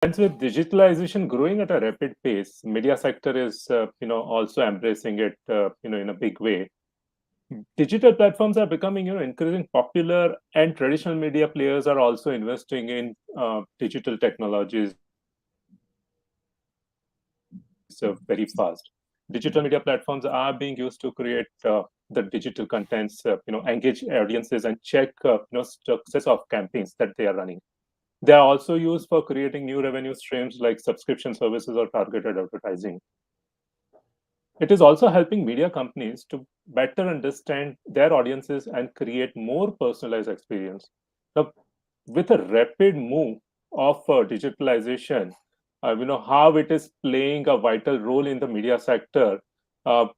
And with digitalization growing at a rapid pace, media sector is also embracing it in a big way. Digital platforms are becoming increasingly popular, and traditional media players are also investing in digital technologies very fast. Digital media platforms are being used to create the digital contents, engage audiences and check success of campaigns that they are running. They are also used for creating new revenue streams like subscription services or targeted advertising. It is also helping media companies to better understand their audiences and create more personalized experience. Now, with a rapid move of digitalization, how it is playing a vital role in the media sector.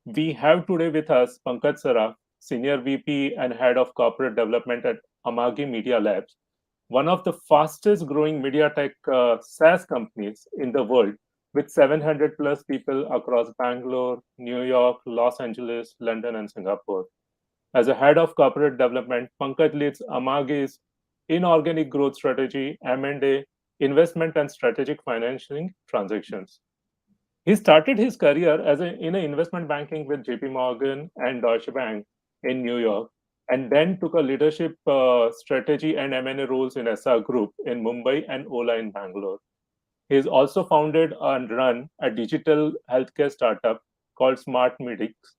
We have today with us Pankaj Saraf, Senior VP and Head of Corporate Development at Amagi Media Labs, one of the fastest growing media tech SaaS companies in the world, with 700 plus people across Bangalore, New York, Los Angeles, London, and Singapore. As a head of corporate development, Pankaj leads Amagi's inorganic growth strategy, M&A, investment, and strategic financing transactions. He started his career in investment banking with JP Morgan and Deutsche Bank in New York, and then took a leadership strategy and M&A roles in SR Group in Mumbai and Ola in Bangalore. He has also founded and run a digital healthcare startup called Smart Medics,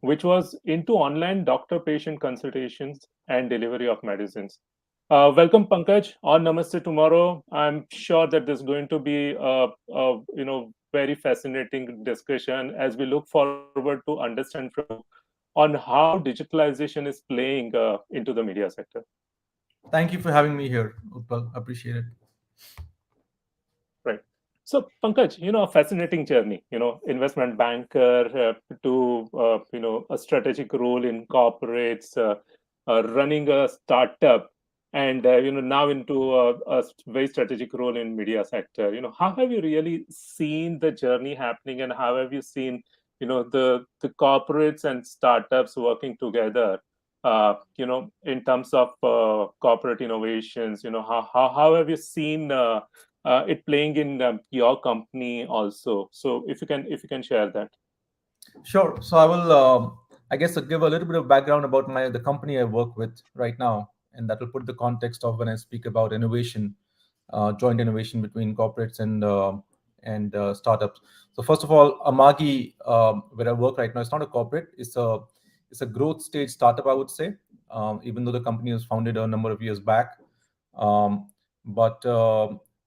which was into online doctor-patient consultations and delivery of medicines. Welcome, Pankaj, on Namaste Tomorrow. I'm sure that there's going to be very fascinating discussion as we look forward to understand from you on how digitalization is playing into the media sector. Thank you for having me here, Utpal. Appreciate it. Right. So, Pankaj, a fascinating journey. Investment banker to a strategic role in corporates, running a startup, and now into a very strategic role in media sector. How have you really seen the journey happening, and how have you seen the corporates and startups working together? In terms of corporate innovations, how have you seen it playing in your company also? So if you can share that. Sure. So I will, I guess, give a little bit of background about the company I work with right now, and that will put the context of when I speak about innovation, joint innovation between corporates and startups. So first of all, Amagi, where I work right now, it's not a corporate; it's a growth stage startup, I would say. Even though the company was founded a number of years back, but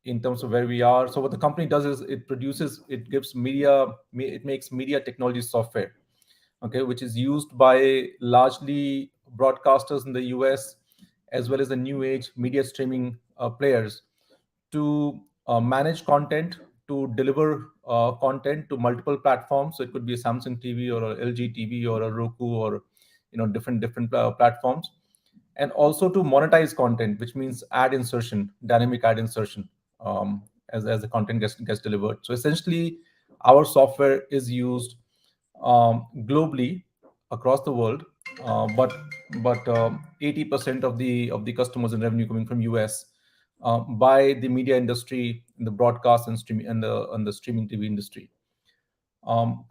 in terms of where we are, so what the company does is it gives it makes media technology software, okay, which is used by largely broadcasters in the US, as well as the new age media streaming players, to manage content, to deliver content to multiple platforms. So it could be a Samsung TV or a LG TV or a Roku, or different platforms, and also to monetize content, which means ad insertion, dynamic ad insertion, as the content gets delivered. So essentially, our software is used globally across the world, but 80% of the customers and revenue coming from US, by the media industry, in the broadcast and streaming and the streaming TV industry.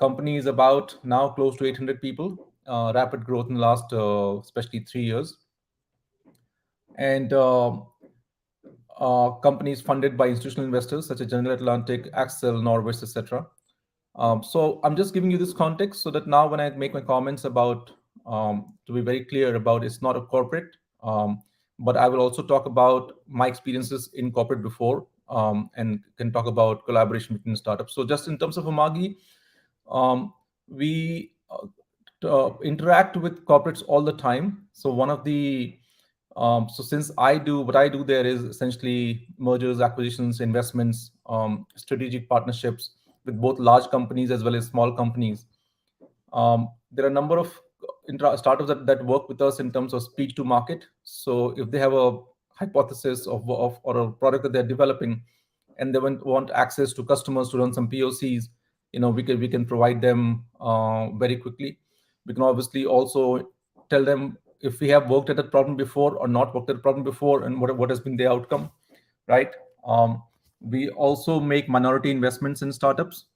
Company is about now close to 800 people. Rapid growth in the last, especially 3 years, and companies funded by institutional investors such as General Atlantic, Axel, Norwest, etc. So I'm just giving you this context so that now when I make my comments about, to be very clear about, it's not a corporate, but I will also talk about my experiences in corporate before, and can talk about collaboration between startups. So just in terms of Amagi, we interact with corporates all the time. So one of the so since what I do there is essentially mergers, acquisitions, investments, strategic partnerships with both large companies as well as small companies. There are a number of startups that work with us in terms of speed to market. So if they have a hypothesis of or a product that they're developing, and they want access to customers to run some POCs, we can provide them very quickly. We can obviously also tell them if we have worked at a problem before or not worked at a problem before, and what has been the outcome, right? We also make minority investments in startups.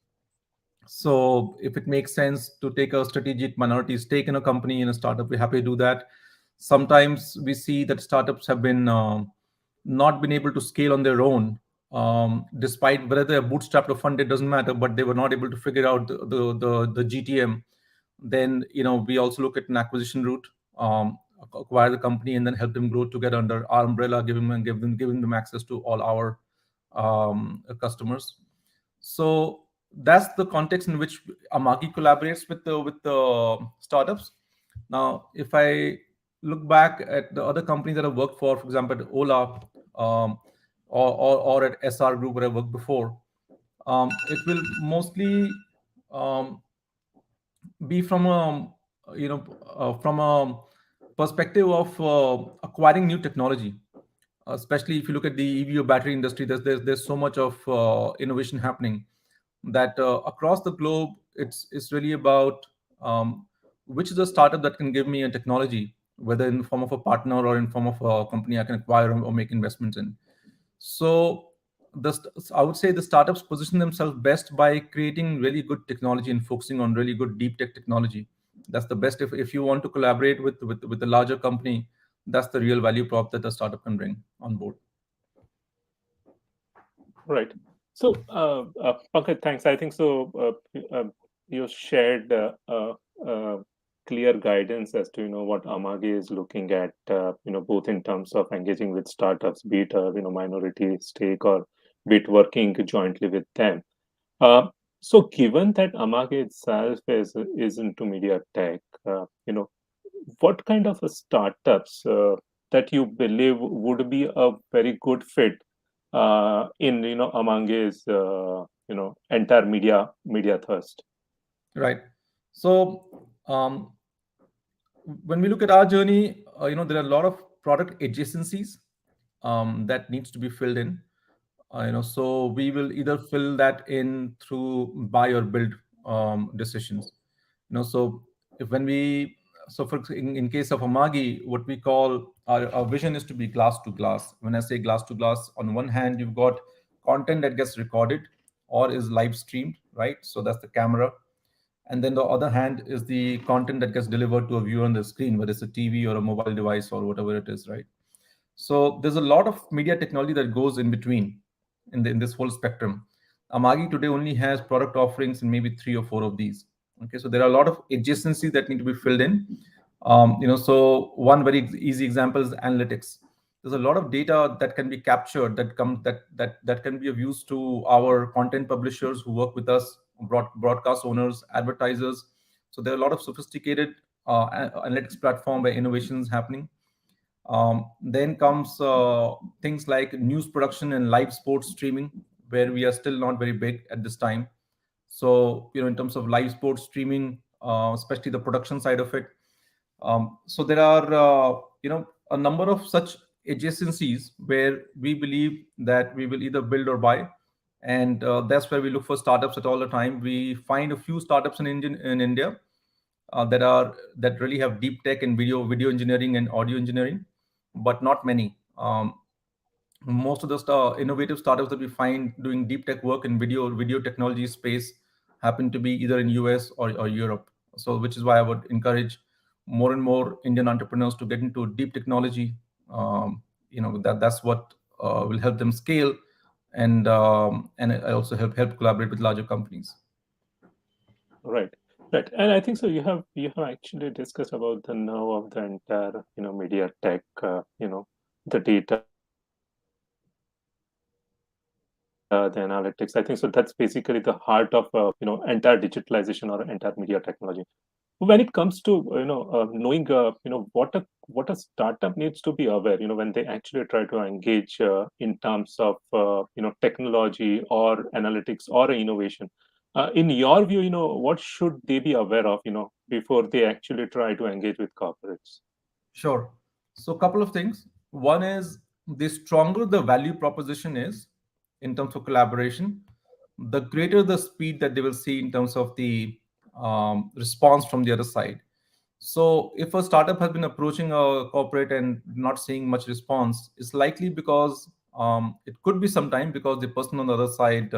So if it makes sense to take a strategic minority stake in a company, in a startup, we're happy to do that. Sometimes we see that startups have been not been able to scale on their own, despite whether they're bootstrapped or funded, doesn't matter, but they were not able to figure out the GTM. Then we also look at an acquisition route, acquire the company and then help them grow together under our umbrella, giving them access to all our customers. So that's the context in which Amagi collaborates with the startups. Now, if I look back at the other companies that I've worked for example, at Ola, or at SR Group where I worked before, it will mostly um, be from a perspective of acquiring new technology, especially if you look at the EV or battery industry. There's so much of innovation happening that across the globe, it's really about which is a startup that can give me a technology, whether in the form of a partner or in form of a company I can acquire or make investments in. So I would say the startups position themselves best by creating really good technology and focusing on really good deep tech technology. That's the best. If you want to collaborate with a larger company, that's the real value prop that the startup can bring on board. Right. So, Pankaj, thanks. I think so. You shared clear guidance as to what Amagi is looking at. Both in terms of engaging with startups, be it minority stake or be it working jointly with them. Uh, so, given that Amagi itself is into media tech, what kind of a startups that you believe would be a very good fit in among his entire media thirst. Right. So when we look at our journey, there are a lot of product adjacencies that needs to be filled in. So we will either fill that in through buy or build decisions. So if when we so for in case of Amagi, what we call our vision is to be glass to glass. When I say glass to glass, on one hand you've got content that gets recorded or is live streamed, right? So that's the camera. And then the other hand is the content that gets delivered to a viewer on the screen, whether it's a TV or a mobile device or whatever it is, right? So there's a lot of media technology that goes in between in this whole spectrum. Amagi today only has product offerings in maybe three or four of these. Okay, so there are a lot of adjacencies that need to be filled in. So one very easy example is analytics. There's a lot of data that can be captured that can be of use to our content publishers who work with us, broadcast owners, advertisers. So there are a lot of sophisticated analytics platform where innovation is happening. Then comes things like news production and live sports streaming, where we are still not very big at this time. So, in terms of live sports streaming, especially the production side of it. So there are, a number of such adjacencies where we believe that we will either build or buy. And that's where we look for startups at all the time. We find a few startups in India that really have deep tech and video engineering and audio engineering, but not many. Most of the innovative startups that we find doing deep tech work in video technology space happen to be either in US or Europe. So which is why I would encourage more and more Indian entrepreneurs to get into deep technology. That's what will help them scale, and it also help collaborate with larger companies. Right, right, and I think so. You have actually discussed about the nerve of the entire media tech. The data, the analytics. I think so. That's basically the heart of entire digitalization or entire media technology. When it comes to knowing what a startup needs to be aware when they actually try to engage in terms of technology or analytics or innovation, in your view, what should they be aware of before they actually try to engage with corporates? Sure. So, a couple of things. One is, the stronger the value proposition is in terms of collaboration, the greater the speed that they will see in terms of the response from the other side. So, if a startup has been approaching a corporate and not seeing much response, it's likely because It could be sometime because the person on the other side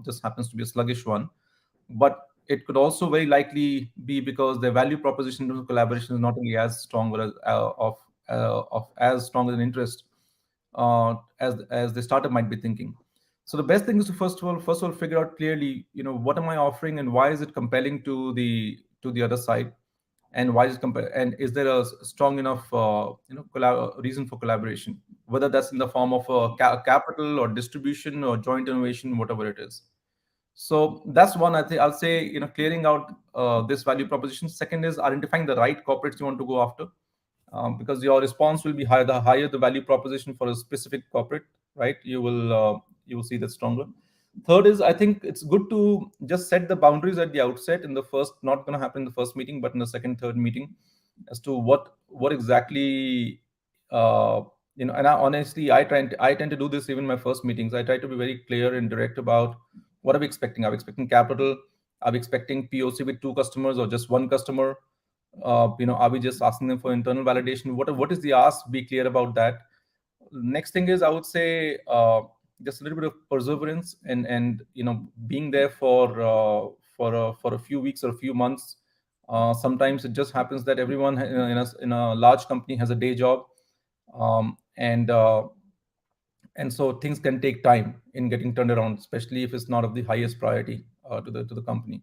just happens to be a sluggish one, but it could also very likely be because their value proposition to collaboration is not really as strong, or of as strong as an interest as the startup might be thinking. So the best thing is to first of all figure out clearly, what am I offering and why is it compelling to the other side, and why is it and is there a strong enough reason for collaboration, whether that's in the form of capital or distribution or joint innovation, whatever it is. So that's one. I think I'll say, clearing out this value proposition. Second is identifying the right corporates you want to go after, because your response will be higher. The higher the value proposition for a specific corporate, right? You will see that stronger. Third is, I think it's good to just set the boundaries at the outset. In the first, not going to happen in the first meeting, but in the second, third meeting, as to what exactly. And I tend to do this even in my first meetings. I try to be very clear and direct about what are we expecting. Are we expecting capital? Are we expecting POC with two customers or just one customer? Are we just asking them for internal validation? What is the ask? Be clear about that. Next thing is, I would say, just a little bit of perseverance, and being there for a few weeks or a few months. Sometimes it just happens that everyone in a large company has a day job, and so things can take time in getting turned around, especially if it's not of the highest priority to the company.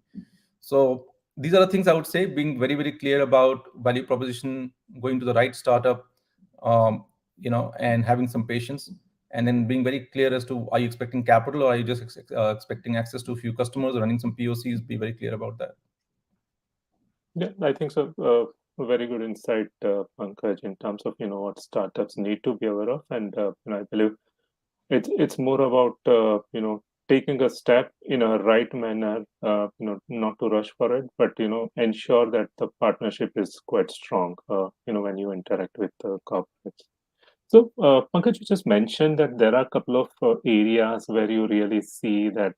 So these are the things I would say: being very, very clear about value proposition, going to the right startup, and having some patience, and then being very clear as to, are you expecting capital, or are you just expecting access to a few customers or running some POCs? Be very clear about that. Yeah, I think so. Very good insight, Pankaj, in terms of what startups need to be aware of, and I believe it's more about taking a step in a right manner, not to rush for it, but ensure that the partnership is quite strong, when you interact with the corporates. So, Pankaj, you just mentioned that there are a couple of areas where you really see that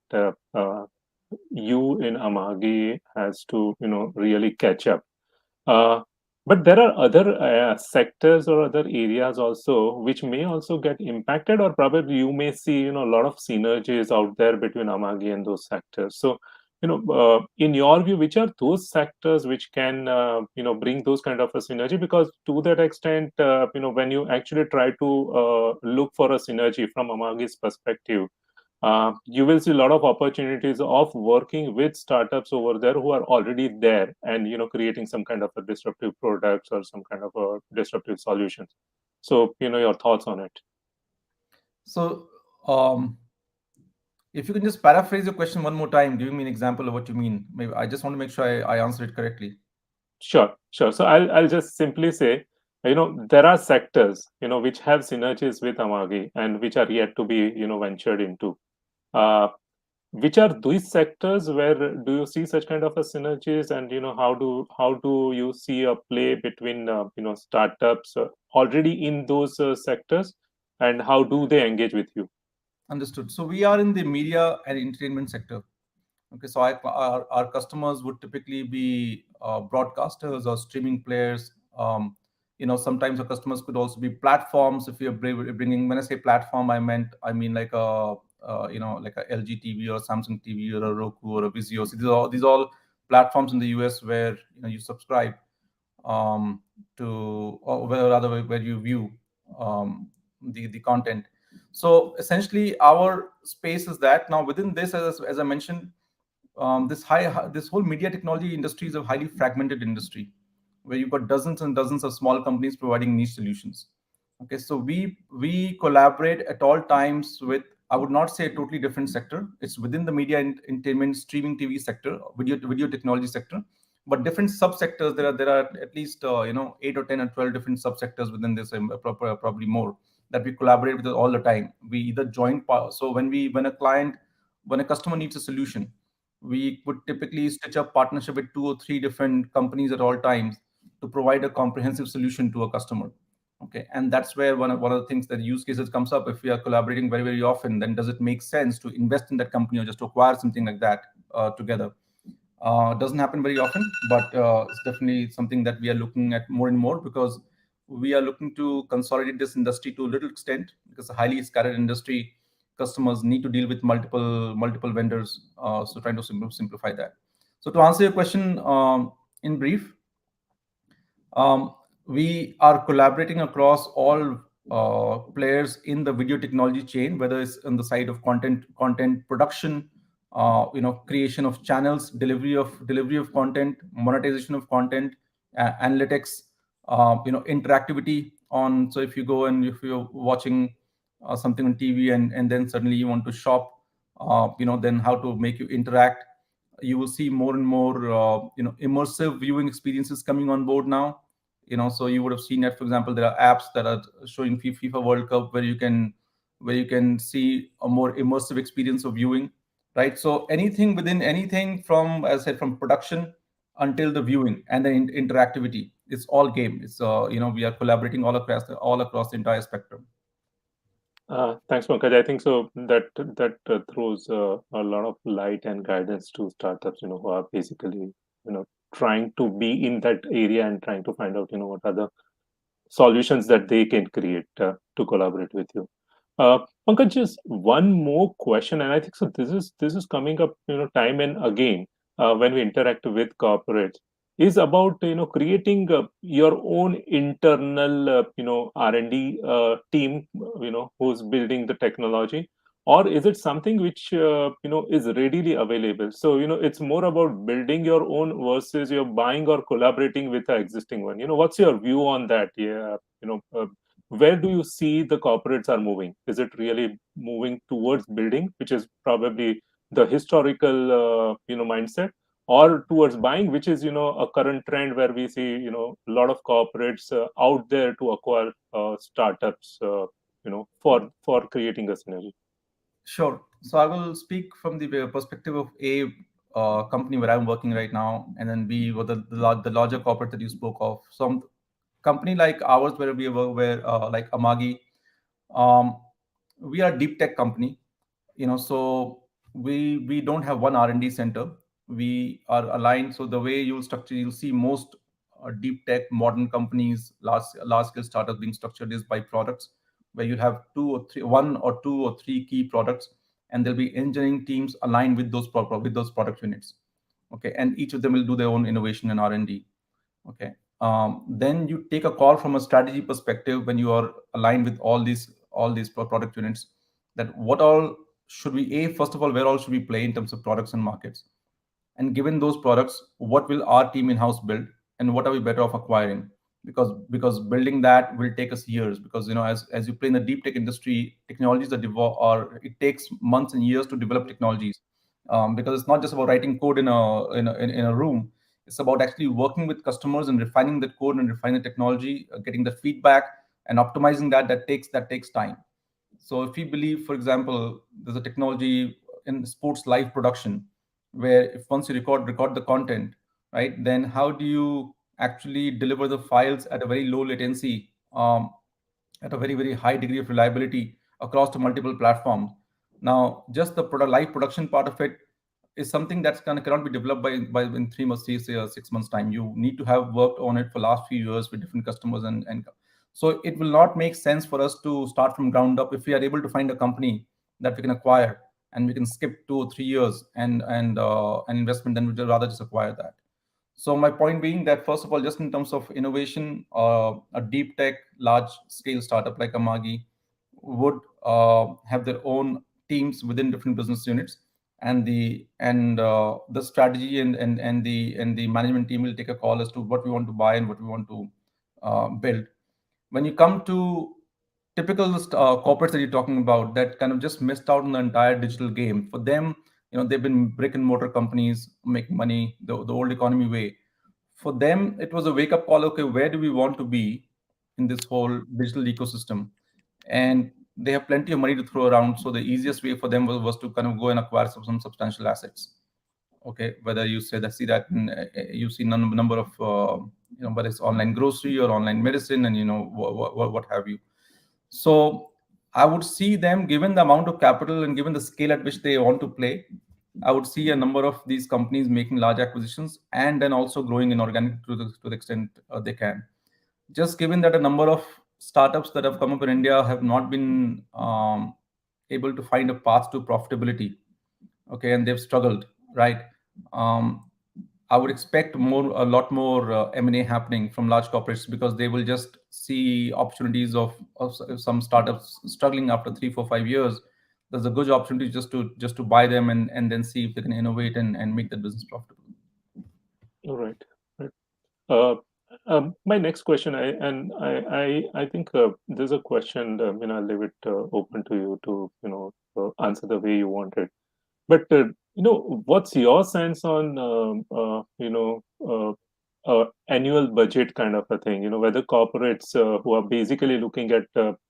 you in Amagi has to really catch up. uh, but there are other sectors or other areas also which may also get impacted, or probably you may see a lot of synergies out there between Amagi and those sectors. So, in your view, which are those sectors which can bring those kind of a synergy? Because to that extent, when you actually try to look for a synergy from Amagi's perspective, you will see a lot of opportunities of working with startups over there who are already there, and creating some kind of a disruptive products or some kind of a disruptive solutions. So your thoughts on it? So, if you can just paraphrase your question one more time, giving me an example of what you mean. Maybe I just want to make sure I answer it correctly. Sure. So I'll just simply say, there are sectors which have synergies with Amagi and which are yet to be ventured into. uh, which are these sectors where do you see such kind of a synergies, and how do you see a play between startups already in those sectors, and how do they engage with you? Understood. So we are in the media and entertainment sector. Okay, so our customers would typically be broadcasters or streaming players. Sometimes our customers could also be platforms. If you're bringing, when I say platform, I mean like a LG TV or Samsung TV or a Roku or a Vizio. So these are all platforms in the US where you subscribe or rather where you view the content. So essentially, our space is that. Now within this, as I mentioned, this whole media technology industry is a highly fragmented industry where you've got dozens and dozens of small companies providing niche solutions. Okay, so we collaborate at all times with, I would not say a totally different sector. It's within the media and entertainment streaming TV sector, video technology sector, but different subsectors. There are at least 8 or 10 or 12 different subsectors within this, probably more, that we collaborate with all the time. We either join so when a customer needs a solution, we would typically stitch up partnership with 2 or 3 different companies at all times to provide a comprehensive solution to a customer. Okay, and that's where one of the things that use cases comes up. If we are collaborating very, very often, then does it make sense to invest in that company or just to acquire something like that together? Doesn't happen very often, but it's definitely something that we are looking at more and more, because we are looking to consolidate this industry to a little extent, because a highly scattered industry, customers need to deal with multiple vendors. So trying to simplify that. So to answer your question, in brief, um, we are collaborating across all players in the video technology chain, whether it's on the side of content production, creation of channels, delivery of content, monetization of content, analytics, interactivity on. So if you go and if you're watching something on TV, and then suddenly you want to shop, then how to make you interact. You will see more and more immersive viewing experiences coming on board now. So you would have seen that, for example, there are apps that are showing FIFA World Cup, where you can see a more immersive experience of viewing, right? So anything within anything, from, as I said, from production until the viewing and the interactivity, it's all game. It's we are collaborating all across the entire spectrum. Thanks, Pankaj. I think so that throws a lot of light and guidance to startups, who are basically, trying to be in that area and trying to find out, what are the solutions that they can create to collaborate with you. Pankaj, just one more question, and I think so. This is coming up, time and again when we interact with corporates, is about creating your own internal R&D team, who's building the technology, or is it something which is readily available? So it's more about building your own versus you're buying or collaborating with the existing one. What's your view on that? Yeah, where do you see the corporates are moving? Is it really moving towards building, which is probably the historical mindset, or towards buying, which is a current trend where we see a lot of corporates out there to acquire startups, for creating a synergy? Sure. So I will speak from the perspective of a company where I'm working right now, and then B, what the larger corporate that you spoke of. Some company like ours, where we work, where like Amagi, um, we are a deep tech company. So we don't have one R&D center. We are aligned. So the way you'll see most deep tech modern companies, large scale startups being structured is by products, where you have one or two or three key products, and there'll be engineering teams aligned with those product units. Okay, and each of them will do their own innovation and R&D. Okay. Then you take a call from a strategy perspective, when you are aligned with all these product units, that what all should we, first of all, where all should we play in terms of products and markets, and given those products, what will our team in-house build, and what are we better off acquiring? Because building that will take us years, because as you play in the deep tech industry, technologies that develop, or it takes months and years to develop technologies. Because it's not just about writing code in a room. It's about actually working with customers and refining the code and refining the technology, getting the feedback and optimizing that takes time. So if we believe, for example, there's a technology in sports live production, where if once you record the content, right, then how do you actually deliver the files at a very low latency, at a very very high degree of reliability across the multiple platforms? Now, just the live production part of it is something that's cannot be developed by in 3 months, say, 6 months time. You need to have worked on it for last few years with different customers, and so it will not make sense for us to start from ground up. If we are able to find a company that we can acquire, and we can skip 2 or 3 years and an investment, then we'd rather just acquire that. So my point being that, first of all, just in terms of innovation, a deep tech, large scale startup like Amagi would have their own teams within different business units, and the strategy and the management team will take a call as to what we want to buy and what we want to build. When you come to typical corporates that you're talking about, that kind of just missed out on the entire digital game. For them, they've been brick and mortar companies making money the old economy way. For them, it was a wake up call. Okay, where do we want to be in this whole digital ecosystem? And they have plenty of money to throw around. So the easiest way for them was to kind of go and acquire some substantial assets. Okay, whether you see that you see number of whether it's online grocery or online medicine, and what have you. So I would see them, given the amount of capital and given the scale at which they want to play, I would see a number of these companies making large acquisitions, and then also growing inorganic to the extent they can. just given that a number of startups that have come up in India have not been able to find a path to profitability, okay, and they've struggled, right? Um, I would expect a lot more M&A happening from large corporates because they will just see opportunities of some startups struggling after 3, 4, 5 years. There's a good opportunity just to buy them and then see if they can innovate and make that business profitable. All right. Right. Uh, my next question, I think there's a question. I'll leave it open to you to answer the way you want it. But what's your sense on annual budget kind of a thing? Whether corporates who are basically looking at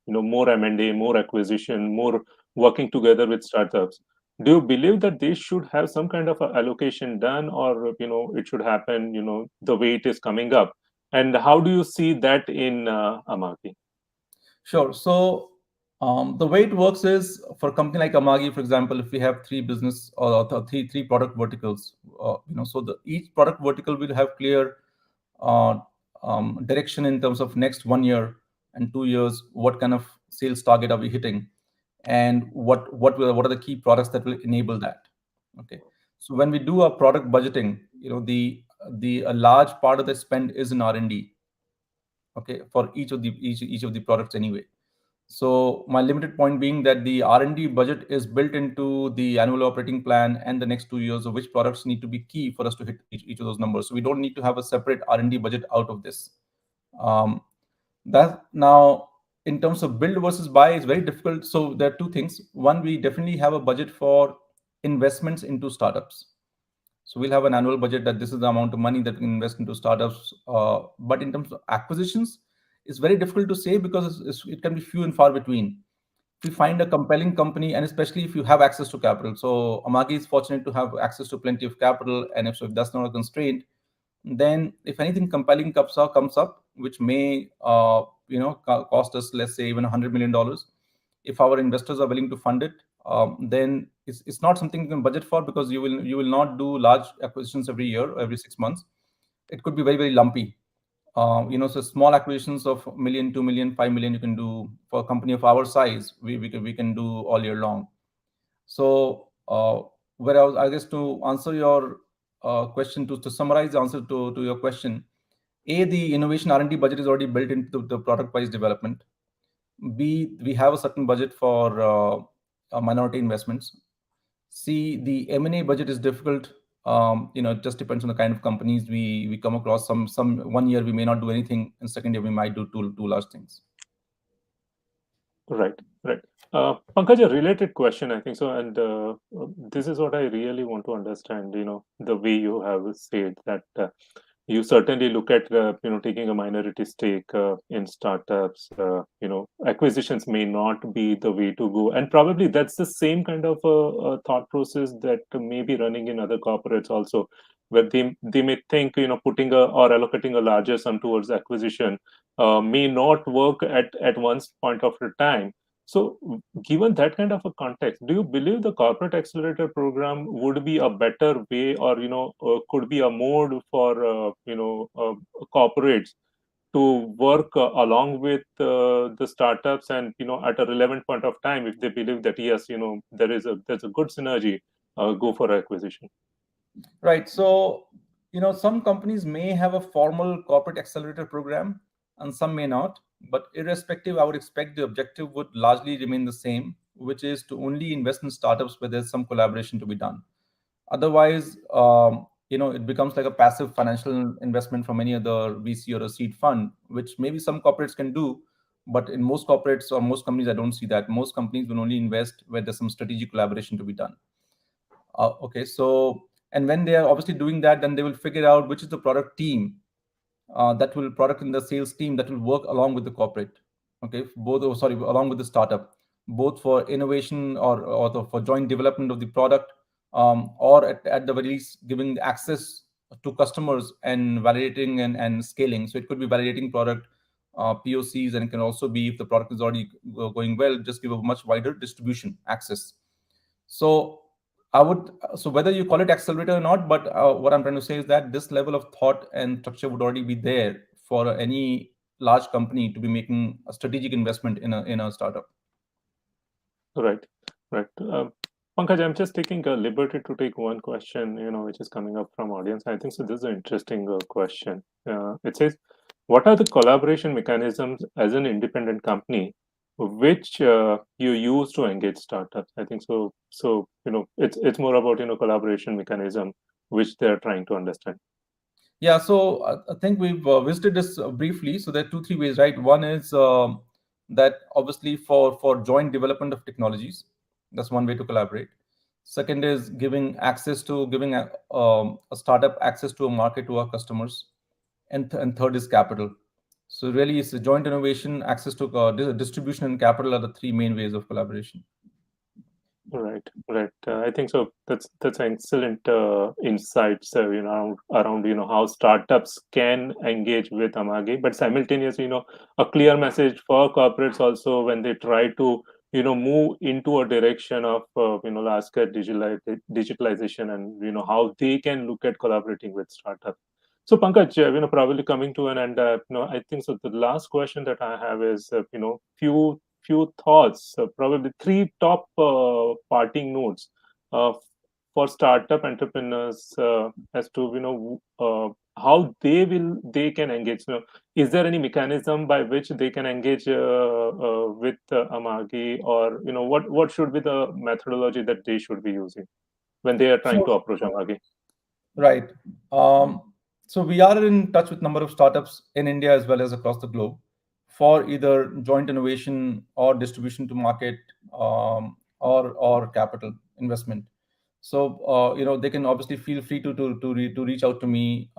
more M&A, more acquisition, more working together with startups. Do you believe that they should have some kind of a allocation done, or it should happen the way it is coming up? And how do you see that in Amagi? Sure. So the way it works is for a company like Amagi, for example, if we have three business or three product verticals, so each product vertical will have clear uh, direction in terms of next 1 year and 2 years. What kind of sales target are we hitting, and what are the key products that will enable that? Okay. So when we do our product budgeting, the a large part of the spend is in R&D. Okay, for each of the products anyway. So my limited point being that the R&D budget is built into the annual operating plan and the next 2 years of which products need to be key for us to hit each of those numbers. So we don't need to have a separate R&D budget out of this. Um, that now, in terms of build versus buy, is very difficult. So there are two things. One, we definitely have a budget for investments into startups. So we'll have an annual budget that this is the amount of money that we invest into startups. But in terms of acquisitions, it's very difficult to say because it can be few and far between. If you find a compelling company, and especially if you have access to capital, so Amagi is fortunate to have access to plenty of capital, and if that's not a constraint, then if anything compelling comes up, which may cost us, let's say, even $100 million, if our investors are willing to fund it, then it's not something you can budget for because you will not do large acquisitions every year or every 6 months. It could be very, very lumpy. So small acquisitions of million, 2 million, 5 million you can do for a company of our size. We can do all year long. So, whereas I guess to answer your question, to summarize the answer to your question, A, the innovation R&D budget is already built into the product-wise development. B, we have a certain budget for minority investments. C, the M&A budget is difficult. It just depends on the kind of companies we come across. Some 1 year we may not do anything, and second year we might do two large things. Right, right. Pankaj, a related question, I think so, and this is what I really want to understand. The way you have said that you certainly look at taking a minority stake in startups. Acquisitions may not be the way to go, and probably that's the same kind of thought process that may be running in other corporates also, where they may think putting or allocating a larger sum towards acquisition may not work at one point of a time. So, given that kind of a context, do you believe the corporate accelerator program would be a better way, or could be a mode for corporates to work along with the startups, and at a relevant point of time, if they believe that yes, there's a good synergy, go for acquisition. Right. So, some companies may have a formal corporate accelerator program and some may not. But irrespective, I would expect the objective would largely remain the same, which is to only invest in startups where there's some collaboration to be done. Otherwise, it becomes like a passive financial investment from any other VC or a seed fund, which maybe some corporates can do. But in most corporates or most companies, I don't see that. Most companies will only invest where there's some strategic collaboration to be done. Okay, so and when they are obviously doing that, then they will figure out which is the product team that will product in the sales team that will work along with the corporate. Okay, both sorry, along with the startup, both for innovation or for joint development of the product, or at the very least giving access to customers and validating and scaling. So it could be validating product POCs, and it can also be, if the product is already going well, just give a much wider distribution access. So so whether you call it accelerator or not, but what I'm trying to say is that this level of thought and structure would already be there for any large company to be making a strategic investment in a startup. Right, right. Pankaj, I'm just taking a liberty to take one question, which is coming up from audience. I think so. This is an interesting question. It says, "What are the collaboration mechanisms as an independent company, which you use to engage startups?" I think so. So it's more about collaboration mechanism which they're trying to understand. Yeah, so I think we've visited this briefly. So there are two, three ways, right? One is that obviously for joint development of technologies, that's one way to collaborate. Second is giving a startup access to a market to our customers, and third is capital. So really, it's a joint innovation, access to distribution, and capital are the three main ways of collaboration. Right, right. I think so. That's an excellent insights, around how startups can engage with Amagi, but simultaneously, a clear message for corporates also when they try to move into a direction of large scale digitalization, and how they can look at collaborating with startups. So Pankaj, probably coming to an end, I think so. The last question that I have is, few thoughts, probably three top parting notes uh, for startup entrepreneurs, as to how they can engage. Is there any mechanism by which they can engage with Amagi, or what should be the methodology that they should be using when they are trying So to approach Amagi? right. Um, so we are in touch with number of startups in India as well as across the globe for either joint innovation or distribution to market, or capital investment. So they can obviously feel free to reach out to me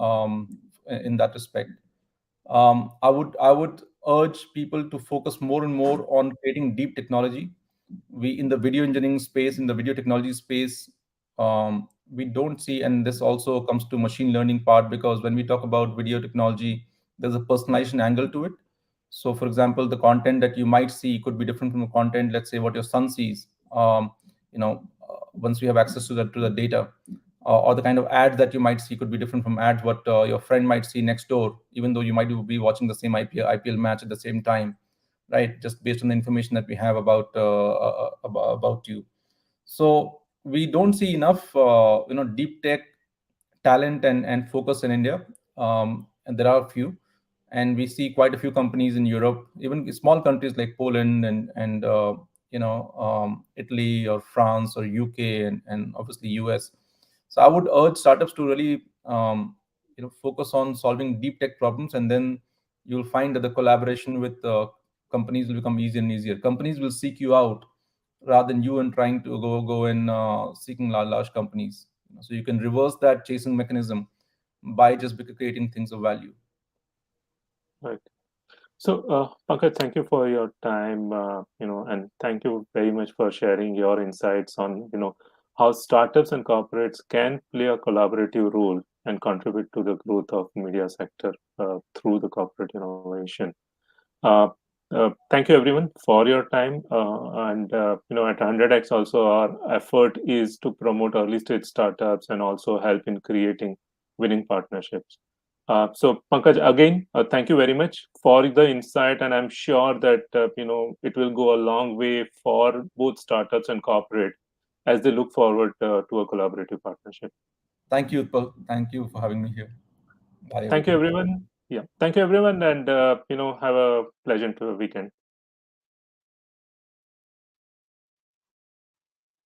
in that respect. I would urge people to focus more and more on creating deep technology. We in the video engineering space, in the video technology space, we don't see, and this also comes to machine learning part, because when we talk about video technology, there's a personalization angle to it. So, for example, the content that you might see could be different from the content, let's say, what your son sees. Once we have access to the data, or the kind of ads that you might see could be different from ads what your friend might see next door, even though you might be watching the same IPL match at the same time, right? Just based on the information that we have about you. So we don't see enough, deep tech talent and focus in India, and there are a few, and we see quite a few companies in Europe, even small countries like Poland and Italy or France or UK, and obviously US. So I would urge startups to really focus on solving deep tech problems, and then you'll find that the collaboration with companies will become easier and easier. Companies will seek you out rather than you and trying to go and seeking large companies. So you can reverse that chasing mechanism by just creating things of value. Right. So, Pankaj, thank you for your time, and thank you very much for sharing your insights on, how startups and corporates can play a collaborative role and contribute to the growth of media sector through the corporate innovation. Uh, Thank you everyone for your time, and at 100x also our effort is to promote early stage startups and also help in creating winning partnerships. So Pankaj, again, thank you very much for the insight, and I'm sure that it will go a long way for both startups and corporate as they look forward to a collaborative partnership. Thank you, Utpal. Thank you for having me here. Bye, Thank you everyone. everyone. Yeah, thank you everyone, and have a pleasant weekend.